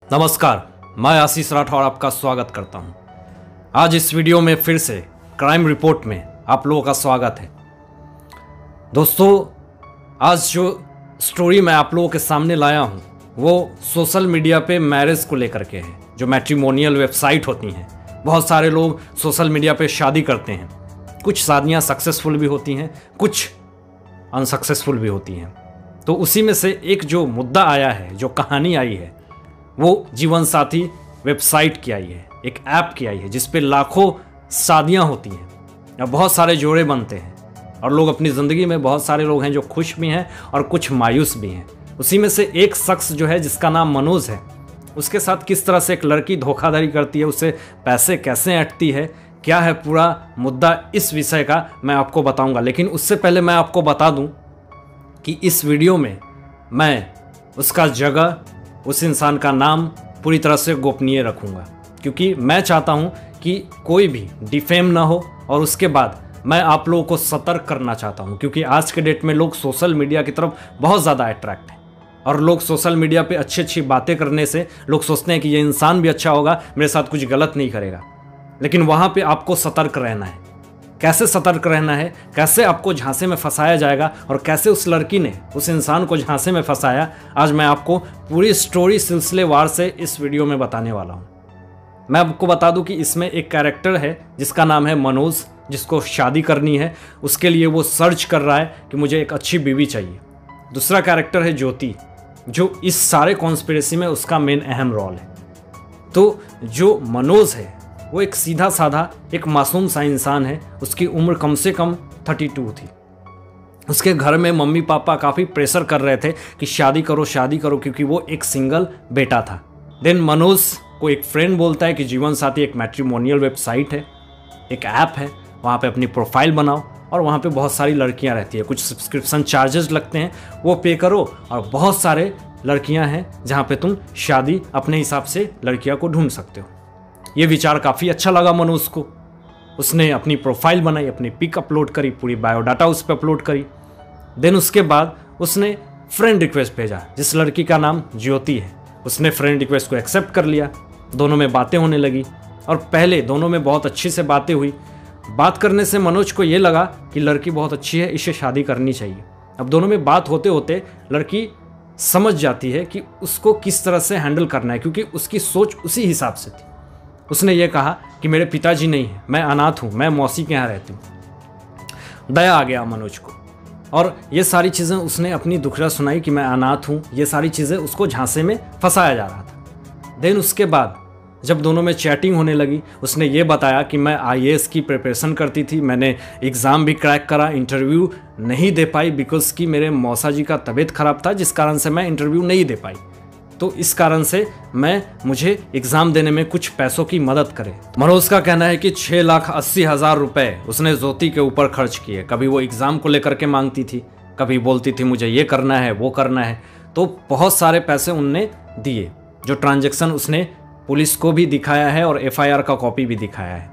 नमस्कार, मैं आशीष राठौर आपका स्वागत करता हूं। आज इस वीडियो में फिर से क्राइम रिपोर्ट में आप लोगों का स्वागत है। दोस्तों, आज जो स्टोरी मैं आप लोगों के सामने लाया हूं वो सोशल मीडिया पे मैरिज को लेकर के है। जो मैट्रिमोनियल वेबसाइट होती हैं, बहुत सारे लोग सोशल मीडिया पे शादी करते हैं। कुछ शादियां सक्सेसफुल भी होती हैं, कुछ अनसक्सेसफुल भी होती हैं। तो उसी में से एक जो मुद्दा आया है, जो कहानी आई है, वो जीवन साथी वेबसाइट की आई है, एक ऐप की आई है जिस पे लाखों शादियां होती हैं और बहुत सारे जोड़े बनते हैं और लोग अपनी ज़िंदगी में बहुत सारे लोग हैं जो खुश भी हैं और कुछ मायूस भी हैं। उसी में से एक शख्स जो है जिसका नाम मनोज है, उसके साथ किस तरह से एक लड़की धोखाधड़ी करती है, उससे पैसे कैसे ऐंठती है, क्या है पूरा मुद्दा, इस विषय का मैं आपको बताऊंगा। लेकिन उससे पहले मैं आपको बता दूं कि इस वीडियो में मैं उसका जगह, उस इंसान का नाम पूरी तरह से गोपनीय रखूंगा, क्योंकि मैं चाहता हूं कि कोई भी डिफेम ना हो। और उसके बाद मैं आप लोगों को सतर्क करना चाहता हूं, क्योंकि आज के डेट में लोग सोशल मीडिया की तरफ बहुत ज़्यादा अट्रैक्ट हैं और लोग सोशल मीडिया पे अच्छी अच्छी बातें करने से लोग सोचते हैं कि ये इंसान भी अच्छा होगा, मेरे साथ कुछ गलत नहीं करेगा। लेकिन वहाँ पे आपको सतर्क रहना है। कैसे सतर्क रहना है, कैसे आपको झांसे में फंसाया जाएगा और कैसे उस लड़की ने उस इंसान को झांसे में फंसाया, आज मैं आपको पूरी स्टोरी सिलसिलेवार से इस वीडियो में बताने वाला हूँ। मैं आपको बता दूं कि इसमें एक कैरेक्टर है जिसका नाम है मनोज, जिसको शादी करनी है। उसके लिए वो सर्च कर रहा है कि मुझे एक अच्छी बीवी चाहिए। दूसरा कैरेक्टर है ज्योति, जो इस सारे कॉन्स्पिरेसी में उसका मेन अहम रोल है। तो जो मनोज है वो एक सीधा साधा, एक मासूम सा इंसान है। उसकी उम्र कम से कम 32 थी। उसके घर में मम्मी पापा काफ़ी प्रेशर कर रहे थे कि शादी करो शादी करो, क्योंकि वो एक सिंगल बेटा था। देन मनोज को एक फ्रेंड बोलता है कि जीवन साथी एक मैट्रिमोनियल वेबसाइट है, एक ऐप है, वहाँ पे अपनी प्रोफाइल बनाओ और वहाँ पे बहुत सारी लड़कियाँ रहती है। कुछ सब्सक्रिप्शन चार्जेस लगते हैं, वो पे करो और बहुत सारे लड़कियाँ हैं जहाँ पे तुम शादी अपने हिसाब से लड़कियाँ को ढूंढ सकते हो। ये विचार काफ़ी अच्छा लगा मनोज को। उसने अपनी प्रोफाइल बनाई, अपनी पिक अपलोड करी, पूरी बायोडाटा उस पर अपलोड करी। देन उसके बाद उसने फ्रेंड रिक्वेस्ट भेजा, जिस लड़की का नाम ज्योति है। उसने फ्रेंड रिक्वेस्ट को एक्सेप्ट कर लिया। दोनों में बातें होने लगी और पहले दोनों में बहुत अच्छी से बातें हुई। बात करने से मनोज को ये लगा कि लड़की बहुत अच्छी है, इसे शादी करनी चाहिए। अब दोनों में बात होते होते लड़की समझ जाती है कि उसको किस तरह से हैंडल करना है, क्योंकि उसकी सोच उसी हिसाब से थी। उसने ये कहा कि मेरे पिताजी नहीं हैं, मैं अनाथ हूँ, मैं मौसी के यहाँ रहती हूँ। दया आ गया मनोज को और ये सारी चीज़ें उसने अपनी दुखड़ा सुनाई कि मैं अनाथ हूँ। ये सारी चीज़ें उसको झांसे में फंसाया जा रहा था। देन उसके बाद जब दोनों में चैटिंग होने लगी, उसने ये बताया कि मैं IAS की प्रिपरेशन करती थी, मैंने एग्ज़ाम भी क्रैक करा, इंटरव्यू नहीं दे पाई बिकॉज कि मेरे मौसा जी का तबीयत ख़राब था, जिस कारण से मैं इंटरव्यू नहीं दे पाई। तो इस कारण से मुझे एग्ज़ाम देने में कुछ पैसों की मदद करे। मनोज का कहना है कि 6,80,000 रुपये उसने ज्योति के ऊपर खर्च किए। कभी वो एग्ज़ाम को लेकर के मांगती थी, कभी बोलती थी मुझे ये करना है, वो करना है। तो बहुत सारे पैसे उनने दिए। जो ट्रांजैक्शन उसने पुलिस को भी दिखाया है और FIR का कॉपी भी दिखाया है।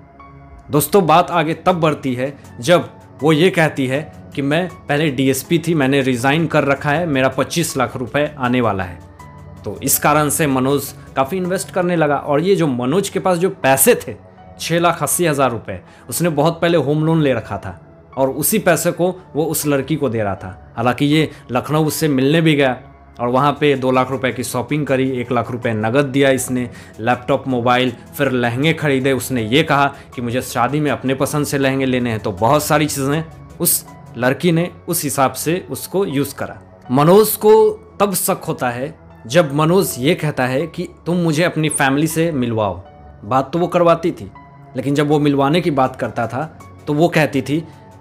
दोस्तों, बात आगे तब बढ़ती है जब वो ये कहती है कि मैं पहले DSP थी, मैंने रिज़ाइन कर रखा है, मेरा 25 लाख रुपये आने वाला है। तो इस कारण से मनोज काफ़ी इन्वेस्ट करने लगा। और ये जो मनोज के पास जो पैसे थे 6,80,000 रुपये, उसने बहुत पहले होम लोन ले रखा था और उसी पैसे को वो उस लड़की को दे रहा था। हालांकि ये लखनऊ उससे मिलने भी गया और वहाँ पे 2 लाख रुपए की शॉपिंग करी, 1 लाख रुपए नगद दिया इसने, लैपटॉप, मोबाइल, फिर लहंगे खरीदे। उसने ये कहा कि मुझे शादी में अपने पसंद से लहंगे लेने हैं। तो बहुत सारी चीज़ें उस लड़की ने उस हिसाब से उसको यूज़ करा। मनोज को तब शक होता है जब मनोज ये कहता है कि तुम मुझे अपनी फैमिली से मिलवाओ। बात तो वो करवाती थी, लेकिन जब वो मिलवाने की बात करता था तो वो कहती थी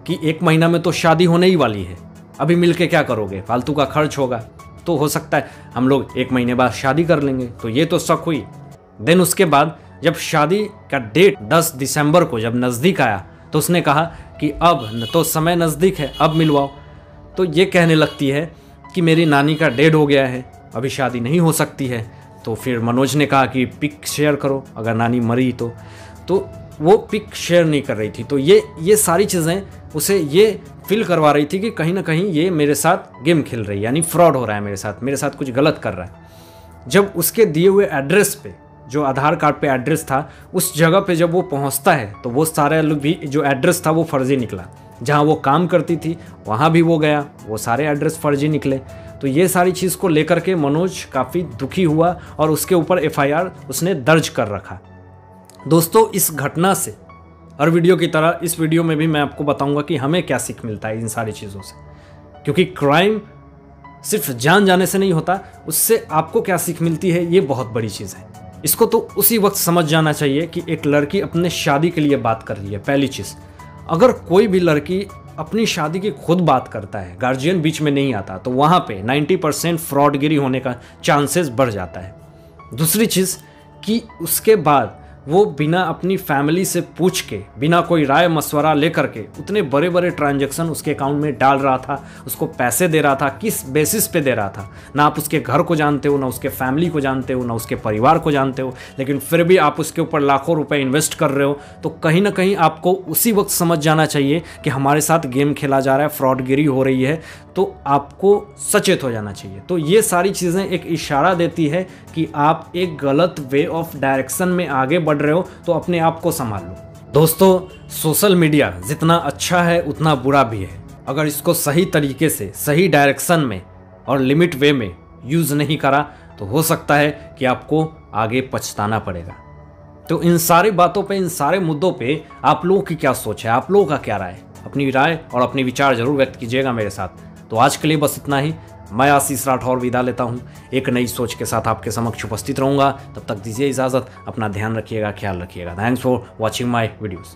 कि 1 महीना में तो शादी होने ही वाली है, अभी मिल के क्या करोगे, फालतू का खर्च होगा, तो हो सकता है हम लोग 1 महीने बाद शादी कर लेंगे। तो ये तो शक हुई। देन उसके बाद जब शादी का डेट 10 दिसंबर को जब नज़दीक आया तो उसने कहा कि अब तो समय नज़दीक है, अब मिलवाओ। तो ये कहने लगती है कि मेरी नानी का डेड हो गया है, अभी शादी नहीं हो सकती है। तो फिर मनोज ने कहा कि पिक शेयर करो, अगर नानी मरी तो वो पिक शेयर नहीं कर रही थी। तो ये सारी चीज़ें उसे ये फील करवा रही थी कि कहीं ना कहीं ये मेरे साथ गेम खेल रही है, यानी फ्रॉड हो रहा है मेरे साथ कुछ गलत कर रहा है। जब उसके दिए हुए एड्रेस पे, जो आधार कार्ड पे एड्रेस था, उस जगह पे जब वो पहुंचता है तो वो सारे भी जो एड्रेस था वो फर्जी निकला। जहां वो काम करती थी वहां भी वो गया, वो सारे एड्रेस फर्जी निकले। तो ये सारी चीज़ को लेकर के मनोज काफ़ी दुखी हुआ और उसके ऊपर FIR उसने दर्ज कर रखा। दोस्तों, इस घटना से हर वीडियो की तरह इस वीडियो में भी मैं आपको बताऊंगा कि हमें क्या सीख मिलता है इन सारी चीज़ों से, क्योंकि क्राइम सिर्फ जान जाने से नहीं होता, उससे आपको क्या सीख मिलती है ये बहुत बड़ी चीज़ है। इसको तो उसी वक्त समझ जाना चाहिए कि एक लड़की अपने शादी के लिए बात कर रही है। पहली चीज़, अगर कोई भी लड़की अपनी शादी की खुद बात करता है, गार्जियन बीच में नहीं आता, तो वहाँ पे 90% फ्रॉडगिरी होने का चांसेस बढ़ जाता है। दूसरी चीज़ कि उसके बाद वो बिना अपनी फैमिली से पूछ के, बिना कोई राय मशवरा लेकर के उतने बड़े बड़े ट्रांजैक्शन उसके अकाउंट में डाल रहा था, उसको पैसे दे रहा था। किस बेसिस पे दे रहा था? ना आप उसके घर को जानते हो, ना उसके फैमिली को जानते हो, ना उसके परिवार को जानते हो, लेकिन फिर भी आप उसके ऊपर लाखों रुपए इन्वेस्ट कर रहे हो। तो कहीं ना कहीं आपको उसी वक्त समझ जाना चाहिए कि हमारे साथ गेम खेला जा रहा है, फ्रॉडगिरी हो रही है, तो आपको सचेत हो जाना चाहिए। तो ये सारी चीज़ें एक इशारा देती है कि आप एक गलत वे ऑफ डायरेक्शन में आगे बढ़ रहे हो, तो अपने आप को संभाल लो। दोस्तों, सोशल मीडिया जितना अच्छा है उतना बुरा भी है। अगर इसको सही तरीके से, सही डायरेक्शन में और लिमिट वे में यूज़ नहीं करा तो हो सकता है कि आपको आगे पछताना पड़ेगा। तो इन सारी बातों पे, इन सारे मुद्दों पे आप लोगों की क्या सोच है, आप लोगों का क्या राय है? अपनी राय और अपने विचार जरूर व्यक्त कीजिएगा मेरे साथ। तो आज के लिए बस इतना ही। मैं आशीष राठौर विदा लेता हूँ। एक नई सोच के साथ आपके समक्ष उपस्थित रहूंगा। तब तक दीजिए इजाज़त। अपना ध्यान रखिएगा, ख्याल रखिएगा। Thanks for watching my videos.